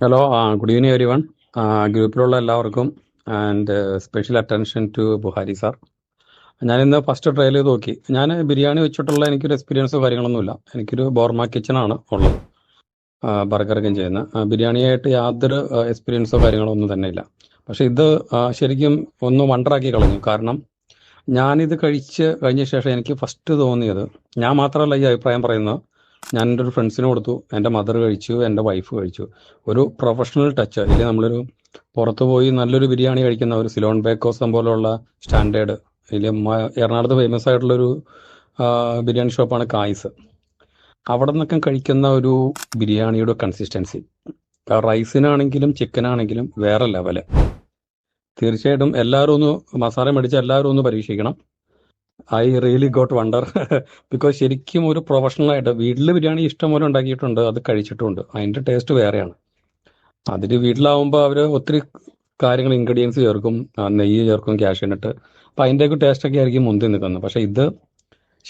Hello, good evening everyone. ഗ്രൂപ്പിലുള്ള എല്ലാവർക്കും and special attention to Buhari sir. ഞാനിന്ന് first trial ചെയ്ത് നോക്കി. ഞാൻ ബിരിയാണി വെച്ചിട്ടുള്ള എനിക്കൊരു എക്സ്പീരിയൻസോ കാര്യങ്ങളൊന്നുമില്ല. എനിക്കൊരു ബോർമ കിച്ചണാണ് ഉള്ളത്, ബർഗറൊക്കെ ചെയ്യുന്ന. ബിരിയാണിയായിട്ട് യാതൊരു എക്സ്പീരിയൻസോ കാര്യങ്ങളോ ഒന്നും തന്നെ ഇല്ല. പക്ഷേ ഇത് ശരിക്കും ഒന്ന് വണ്ടറാക്കി കളഞ്ഞു. കാരണം ഞാനിത് കഴിച്ച് കഴിഞ്ഞ ശേഷം എനിക്ക് ഫസ്റ്റ് തോന്നിയത്, ഞാൻ മാത്രമല്ല ഈ അഭിപ്രായം പറയുന്നത്, ഞാൻ എൻ്റെ ഒരു ഫ്രണ്ട്സിന് കൊടുത്തു, എൻ്റെ മദർ കഴിച്ചു, എൻ്റെ വൈഫ് കഴിച്ചു. ഒരു പ്രൊഫഷണൽ ടച്ച്. ഇല്ല, നമ്മളൊരു പുറത്ത് പോയി നല്ലൊരു ബിരിയാണി കഴിക്കുന്ന ഒരു സിലോൺ ബേക്കോസം പോലുള്ള സ്റ്റാൻഡേർഡ്, ഇല്ല എറണാകുളത്ത് ഫേമസ് ആയിട്ടുള്ളൊരു ബിരിയാണി ഷോപ്പാണ് കായ്സ്. അവിടെ നിന്നൊക്കെ കഴിക്കുന്ന ഒരു ബിരിയാണിയുടെ കൺസിസ്റ്റൻസി, റൈസിനാണെങ്കിലും ചിക്കനാണെങ്കിലും വേറെ ലെവല്. തീർച്ചയായിട്ടും എല്ലാവരും ഒന്ന് മസാല മേടിച്ച് എല്ലാവരും ഒന്ന് പരീക്ഷിക്കണം. I really got wonder. Because ശരിക്കും ഒരു പ്രൊഫഷണലായിട്ട് വീട്ടിൽ ബിരിയാണി ഇഷ്ടം പോലെ ഉണ്ടാക്കിയിട്ടുണ്ട്, അത് കഴിച്ചിട്ടുണ്ട്. അതിൻ്റെ ടേസ്റ്റ് വേറെയാണ്. അതിൽ വീട്ടിലാവുമ്പോൾ അവർ ഒത്തിരി കാര്യങ്ങൾ ഇൻഗ്രീഡിയൻസ് ചേർക്കും, നെയ്യ് ചേർക്കും, കാഷ്യൂനട്ട്. അപ്പം അതിൻ്റെയൊക്കെ ടേസ്റ്റൊക്കെ ആയിരിക്കും മുന്തി നിൽക്കുന്നത്. പക്ഷേ ഇത്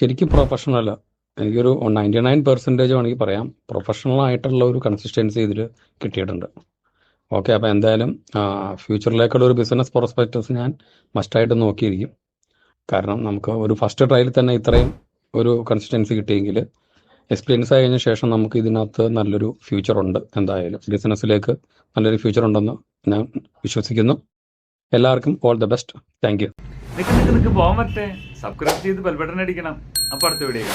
ശരിക്കും പ്രൊഫഷണൽ. എനിക്കൊരു 99% വേണമെങ്കിൽ പറയാം, പ്രൊഫഷണൽ ആയിട്ടുള്ള ഒരു കൺസിസ്റ്റൻസി ഇതിൽ കിട്ടിയിട്ടുണ്ട്. ഓക്കെ, അപ്പോൾ എന്തായാലും ഫ്യൂച്ചറിലേക്കുള്ള ഒരു ബിസിനസ് പ്രോസ്പെക്ടസ് ഞാൻ മസ്റ്റായിട്ട് നോക്കിയിരിക്കും. കാരണം നമുക്ക് ഒരു ഫസ്റ്റ് ട്രയലിൽ തന്നെ ഇത്രയും ഒരു കൺസിസ്റ്റൻസി കിട്ടിയെങ്കിൽ എക്സ്പീരിയൻസ് ആയി കഴിഞ്ഞ ശേഷം നമുക്ക് ഇതിനകത്ത് നല്ലൊരു ഫ്യൂച്ചർ ഉണ്ട്. എന്തായാലും ബിസിനസ്സിലേക്ക് നല്ലൊരു ഫ്യൂച്ചർ ഉണ്ടെന്ന് ഞാൻ വിശ്വസിക്കുന്നു. എല്ലാവർക്കും all the best. Thank you. നിക്ക് പോകാൻ പറ്റേ സബ്സ്ക്രൈബ് ചെയ്ത് ബെൽ ബട്ടൺ അടിക്കണം. അപ്പോൾ അടുത്ത വീഡിയോ